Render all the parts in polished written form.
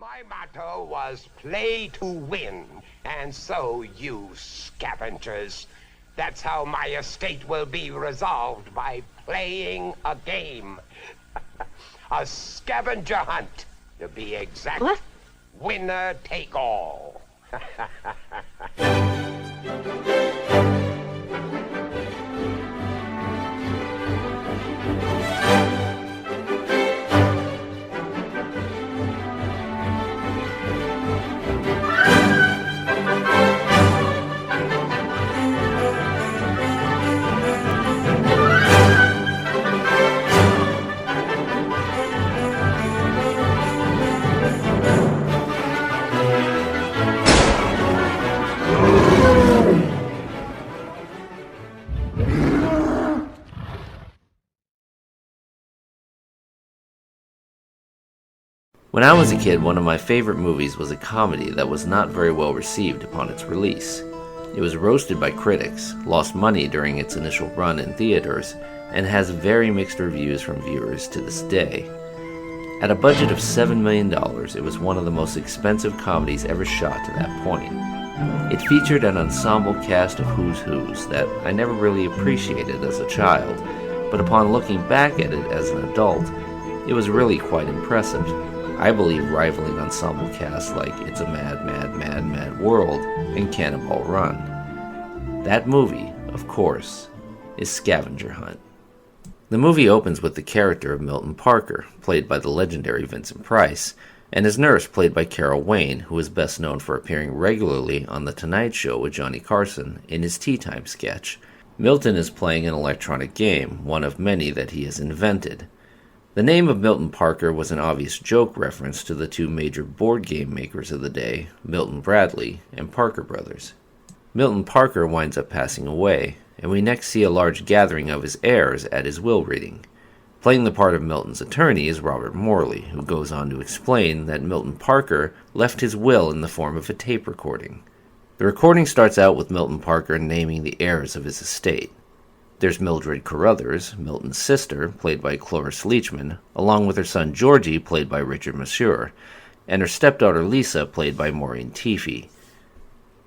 My motto was play to win, and so, you scavengers, that's how my estate will be resolved, by playing a game. A scavenger hunt, to be exact. What? Winner take all. When I was a kid, one of my favorite movies was a comedy that was not very well received upon its release. It was roasted by critics, lost money during its initial run in theaters, and has very mixed reviews from viewers to this day. At a budget of $7 million, it was one of the most expensive comedies ever shot to that point. It featured an ensemble cast of who's who's that I never really appreciated as a child, but upon looking back at it as an adult, it was really quite impressive. I believe rivaling ensemble casts like It's a Mad, Mad, Mad, Mad World and Cannonball Run. That movie, of course, is Scavenger Hunt. The movie opens with the character of Milton Parker, played by the legendary Vincent Price, and his nurse, played by Carol Wayne, who is best known for appearing regularly on The Tonight Show with Johnny Carson in his Tea Time sketch. Milton is playing an electronic game, one of many that he has invented. The name of Milton Parker was an obvious joke reference to the two major board game makers of the day, Milton Bradley and Parker Brothers. Milton Parker winds up passing away, and we next see a large gathering of his heirs at his will reading. Playing the part of Milton's attorney is Robert Morley, who goes on to explain that Milton Parker left his will in the form of a tape recording. The recording starts out with Milton Parker naming the heirs of his estate. There's Mildred Carruthers, Milton's sister, played by Cloris Leachman, along with her son Georgie, played by Richard Masur, and her stepdaughter Lisa, played by Maureen Teefy.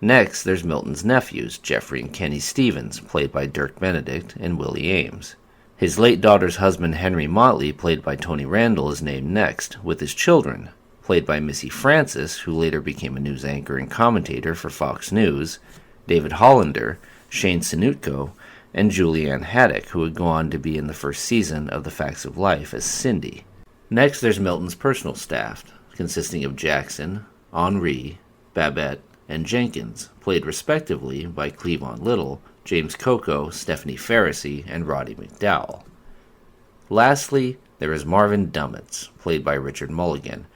Next, there's Milton's nephews, Jeffrey and Kenny Stevens, played by Dirk Benedict and Willie Aames. His late daughter's husband Henry Motley, played by Tony Randall, is named next, with his children, played by Missy Francis, who later became a news anchor and commentator for Fox News, David Hollander, Shane Sinutko, and Julianne Haddock, who would go on to be in the first season of The Facts of Life as Cindy. Next, there's Milton's personal staff, consisting of Jackson, Henri, Babette, and Jenkins, played respectively by Cleavon Little, James Coco, Stephanie Faracy, and Roddy McDowell. Lastly, there is Marvin Dummitz, played by Richard Mulligan,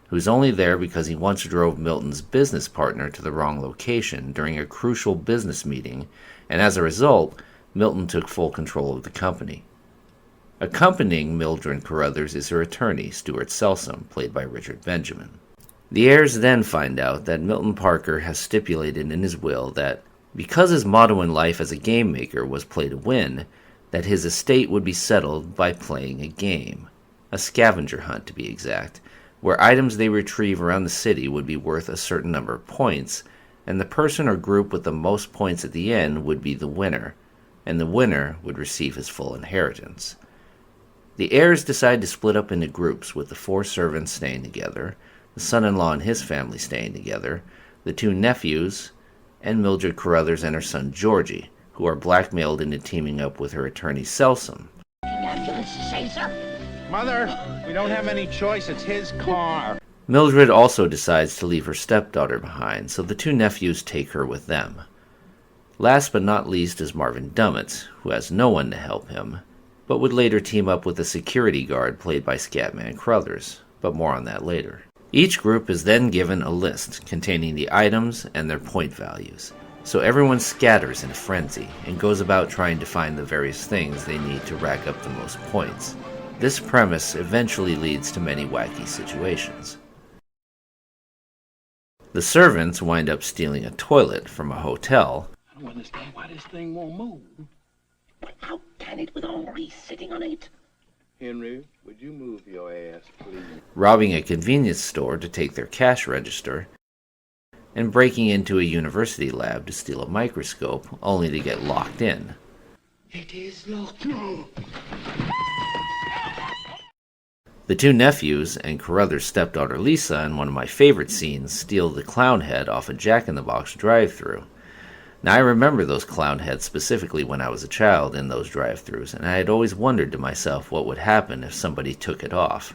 who's only there because he once drove Milton's business partner to the wrong location during a crucial business meeting, and as a result, Milton took full control of the company. Accompanying Mildred Carruthers is her attorney, Stuart Selsom, played by Richard Benjamin. The heirs then find out that Milton Parker has stipulated in his will that, because his motto in life as a game maker was play to win, that his estate would be settled by playing a game, a scavenger hunt to be exact, where items they retrieve around the city would be worth a certain number of points, and the person or group with the most points at the end would be the winner, and the winner would receive his full inheritance. The heirs decide to split up into groups, with the 4 servants staying together, the son-in-law and his family staying together, the 2 nephews, and Mildred Carruthers and her son Georgie, who are blackmailed into teaming up with her attorney Selsom. Mother, we don't have any choice. It's his car. Mildred also decides to leave her stepdaughter behind, so the 2 nephews take her with them. Last but not least is Marvin Dummitz, who has no one to help him, but would later team up with a security guard played by Scatman Crothers, but more on that later. Each group is then given a list containing the items and their point values, so everyone scatters in a frenzy and goes about trying to find the various things they need to rack up the most points. This premise eventually leads to many wacky situations. The servants wind up stealing a toilet from a hotel. I don't understand why this thing won't move. But how can it with Henri sitting on it? Henry, would you move your ass, please? Robbing a convenience store to take their cash register, and breaking into a university lab to steal a microscope, only to get locked in. It is locked. No. The two nephews and Carruthers' stepdaughter Lisa, in one of my favorite scenes, steal the clown head off a Jack-in-the-Box drive-thru. Now, I remember those clown heads specifically when I was a child in those drive-thrus, and I had always wondered to myself what would happen if somebody took it off.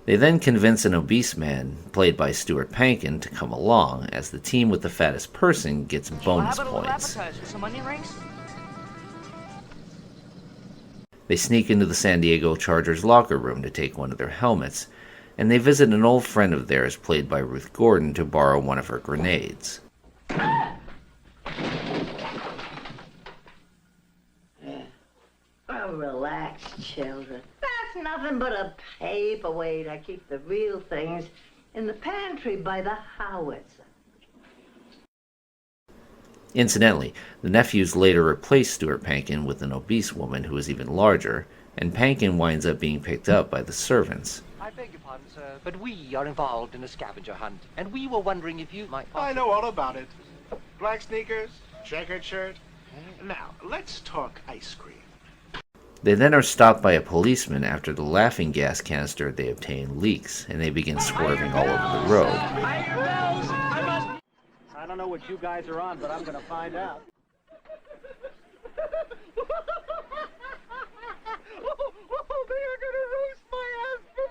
They then convince an obese man, played by Stuart Pankin, to come along, as the team with the fattest person gets bonus points. Some onion rings? They sneak into the San Diego Chargers locker room to take one of their helmets, and they visit an old friend of theirs, played by Ruth Gordon, to borrow one of her grenades. Oh, relax, children. That's nothing but a paperweight. I keep the real things in the pantry by the howitzer. Incidentally, the nephews later replace Stuart Pankin with an obese woman who is even larger, and Pankin winds up being picked up by the servants. I beg your pardon, sir, but we are involved in a scavenger hunt, and we were wondering if you might I know all about it. Black sneakers, checkered shirt. Now, let's talk ice cream. They then are stopped by a policeman after the laughing gas canister they obtain leaks, and they begin swerving all over the road. I don't know what you guys are on, but I'm gonna find out. They are gonna roast my ass for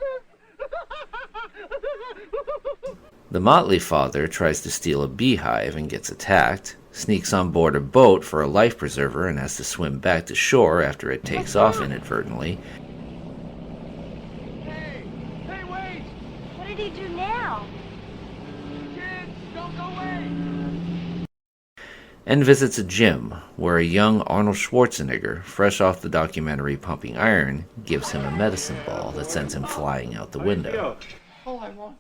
this. The motley father tries to steal a beehive and gets attacked, sneaks on board a boat for a life preserver and has to swim back to shore after it takes off inadvertently. Hey, wait! What did he do now? Kids, don't go away! And visits a gym where a young Arnold Schwarzenegger, fresh off the documentary Pumping Iron, gives him a medicine ball that sends him flying out the window. All I want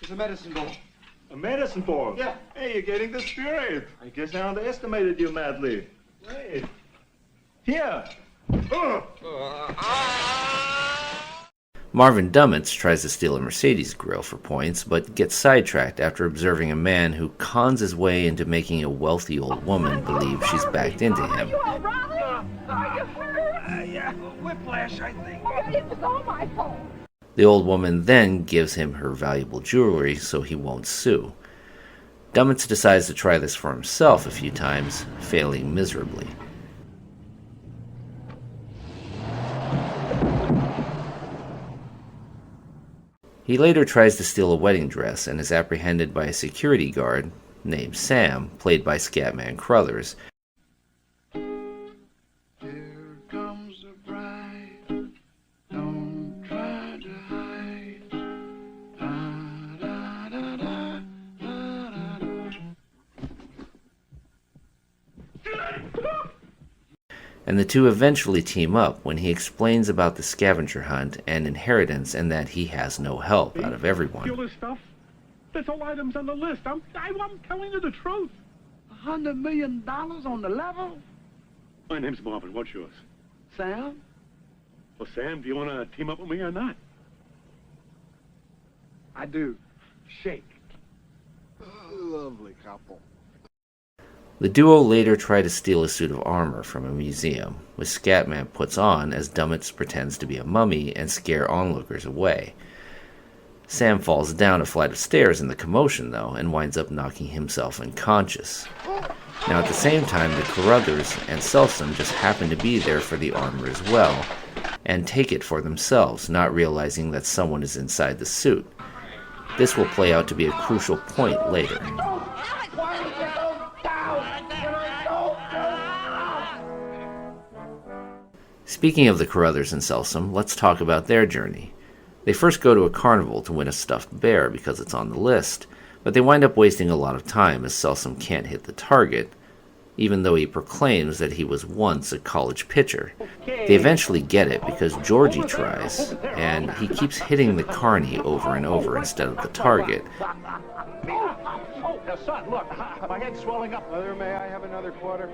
is a medicine ball. A medicine ball? Yeah. Hey, you're getting the spirit. I guess I underestimated you madly. Wait. Here. Marvin Dummets tries to steal a Mercedes grill for points, but gets sidetracked after observing a man who cons his way into making a wealthy old woman believe she's backed into him. Whiplash, I think. It was all my fault. The old woman then gives him her valuable jewelry so he won't sue. Dummets decides to try this for himself a few times, failing miserably. He later tries to steal a wedding dress and is apprehended by a security guard named Sam, played by Scatman Crothers. Here comes the bride. Don't try to hide. Da, da, da, da, da, da, da. And the two eventually team up when he explains about the scavenger hunt and inheritance and that he has no help out of everyone. Steal this stuff? There's all items on the list. I'm telling you the truth. $100 million on the level? My name's Marvin. What's yours? Sam? Well, Sam, do you want to team up with me or not? I do. Shake. Lovely couple. The duo later try to steal a suit of armor from a museum, which Scatman puts on as Dummets pretends to be a mummy and scare onlookers away. Sam falls down a flight of stairs in the commotion, though, and winds up knocking himself unconscious. Now, at the same time, the Carruthers and Selson just happen to be there for the armor as well, and take it for themselves, not realizing that someone is inside the suit. This will play out to be a crucial point later. Speaking of the Carruthers and Selson, let's talk about their journey. They first go to a carnival to win a stuffed bear because it's on the list, but they wind up wasting a lot of time as Selson can't hit the target, even though he proclaims that he was once a college pitcher. They eventually get it because Georgie tries, and he keeps hitting the carny over and over instead of the target. Son, look, my head's swelling up. Mother, may I have another quarter?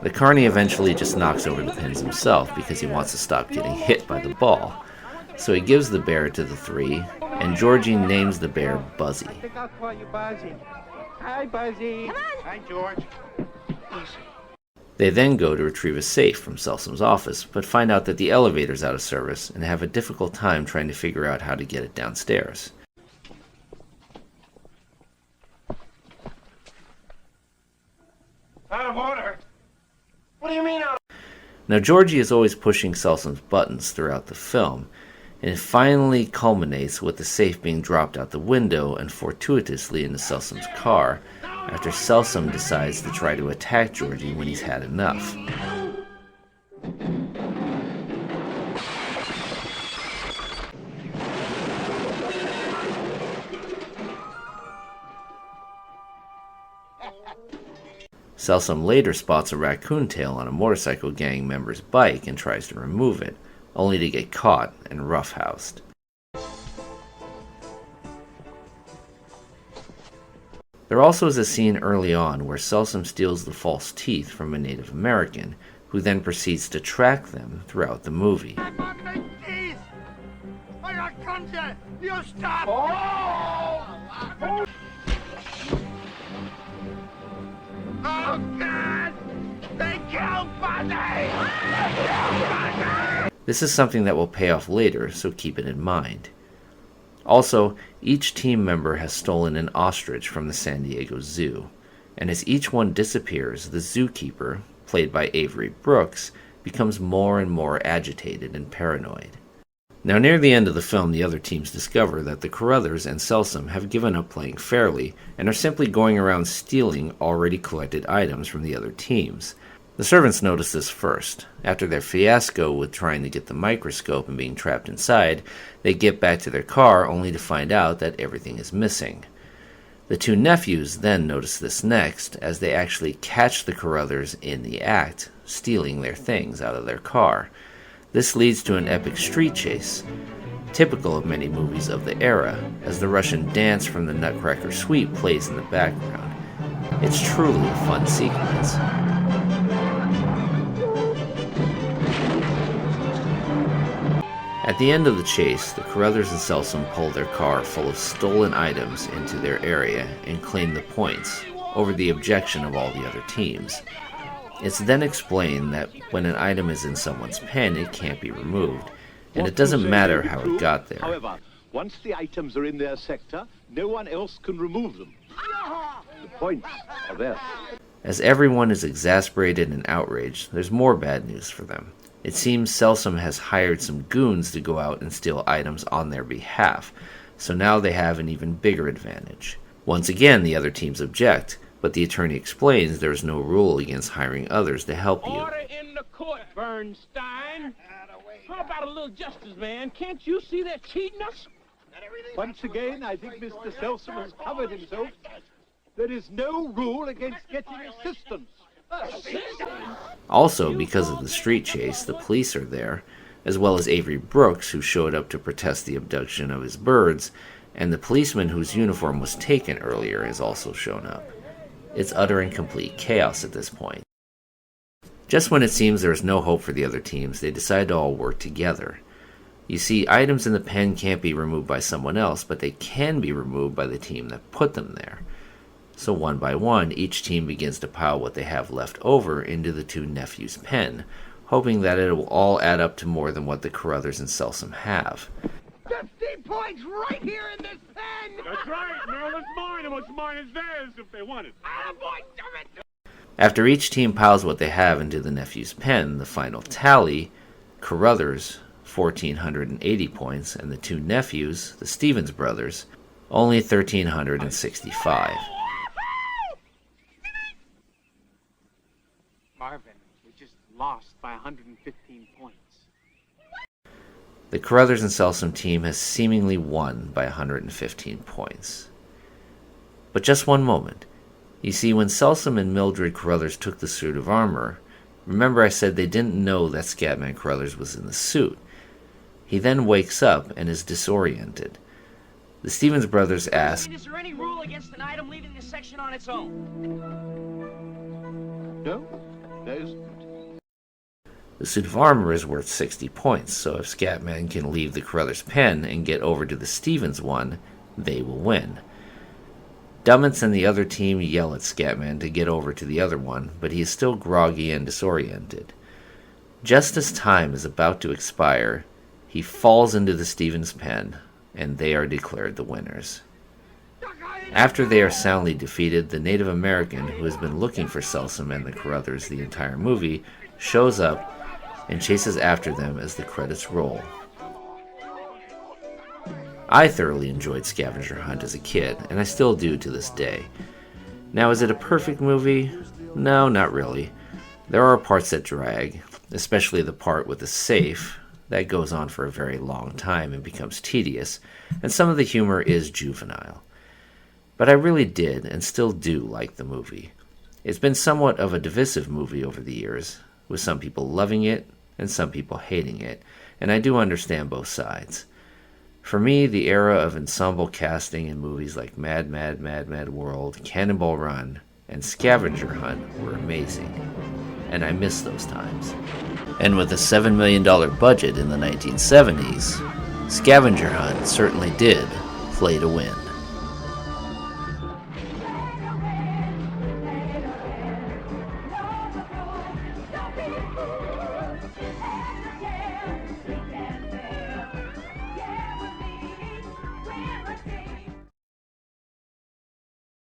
The carny eventually just knocks over the pins himself because he wants to stop getting hit by the ball. So he gives the bear to the three, and Georgie names the bear Buzzy. I think I'll call you Buzzy. Hi, Buzzy. Come on. Hi, George. They then go to retrieve a safe from Selsum's office, but find out that the elevator's out of service and have a difficult time trying to figure out how to get it downstairs. Out of order. What do you mean out of Now Georgie is always pushing Selsum's buttons throughout the film, and it finally culminates with the safe being dropped out the window and fortuitously into Selsum's car, after Selsum decides to try to attack Georgie when he's had enough. Selsum later spots a raccoon tail on a motorcycle gang member's bike and tries to remove it, only to get caught and roughhoused. There also is a scene early on where Selsum steals the false teeth from a Native American, who then proceeds to track them throughout the movie. I got content. You stop. Oh, God! They killed Bunny! This is something that will pay off later, so keep it in mind. Also, each team member has stolen an ostrich from the San Diego Zoo, and as each one disappears, the zookeeper, played by Avery Brooks, becomes more and more agitated and paranoid. Now, near the end of the film, the other teams discover that the Carruthers and Selsum have given up playing fairly and are simply going around stealing already collected items from the other teams. The servants notice this first. After their fiasco with trying to get the microscope and being trapped inside, they get back to their car only to find out that everything is missing. The two nephews then notice this next, as they actually catch the Carruthers in the act, stealing their things out of their car. This leads to an epic street chase, typical of many movies of the era, as the Russian dance from the Nutcracker Suite plays in the background. It's truly a fun sequence. At the end of the chase, the Carruthers and Selsum pull their car full of stolen items into their area and claim the points, over the objection of all the other teams. It's then explained that when an item is in someone's pen, it can't be removed, and it doesn't matter how it got there. However, once the items are in their sector, no one else can remove them. The points are theirs. As everyone is exasperated and outraged, there's more bad news for them. It seems Selsum has hired some goons to go out and steal items on their behalf, so now they have an even bigger advantage. Once again, the other teams object, but the attorney explains there is no rule against hiring others to help you. Order in the court, Bernstein. How about a little justice, man? Can't you see they're cheating us? Once again, I think Mr. Selsum has covered himself. There is no rule against getting assistance. Also, because of the street chase, the police are there, as well as Avery Brooks, who showed up to protest the abduction of his birds, and the policeman whose uniform was taken earlier has also shown up. It's utter and complete chaos at this point. Just when it seems there is no hope for the other teams, they decide to all work together. You see, items in the pen can't be removed by someone else, but they can be removed by the team that put them there. So one by one, each team begins to pile what they have left over into the two nephews' pen, hoping that it will all add up to more than what the Carruthers and Selsum have. 50 points right here in this pen! That's right. Now it's mine, and what's mine is theirs if they want it. Attaboy, damn it! After each team piles what they have into the nephew's pen, the final tally, Carruthers, 1,480 points, and the two nephews, the Stevens brothers, only 1,365. Marvin, we just lost by 115 points. The Carruthers and Selsum team has seemingly won by 115 points. But just one moment. You see, when Selsum and Mildred Carruthers took the suit of armor, remember I said they didn't know that Scatman Carruthers was in the suit. He then wakes up and is disoriented. The Stevens brothers ask, Is there any rule against an item leaving this section on its own? No, there isn't. the suit of armor is worth 60 points, so if Scatman can leave the Carruthers pen and get over to the Stevens one, they will win. Dummets and the other team yell at Scatman to get over to the other one, but he is still groggy and disoriented. Just as time is about to expire, he falls into the Stevens pen, and they are declared the winners. After they are soundly defeated, the Native American, who has been looking for Selsum and the Carruthers the entire movie, shows up and chases after them as the credits roll. I thoroughly enjoyed Scavenger Hunt as a kid, and I still do to this day. Now, is it a perfect movie? No, not really. There are parts that drag, especially the part with the safe. That goes on for a very long time and becomes tedious, and some of the humor is juvenile. But I really did and still do like the movie. It's been somewhat of a divisive movie over the years, with some people loving it and some people hating it, and I do understand both sides. For me, the era of ensemble casting in movies like Mad, Mad, Mad, Mad World, Cannonball Run, and Scavenger Hunt were amazing, and I miss those times. And with a $7 million budget in the 1970s, Scavenger Hunt certainly did play to win.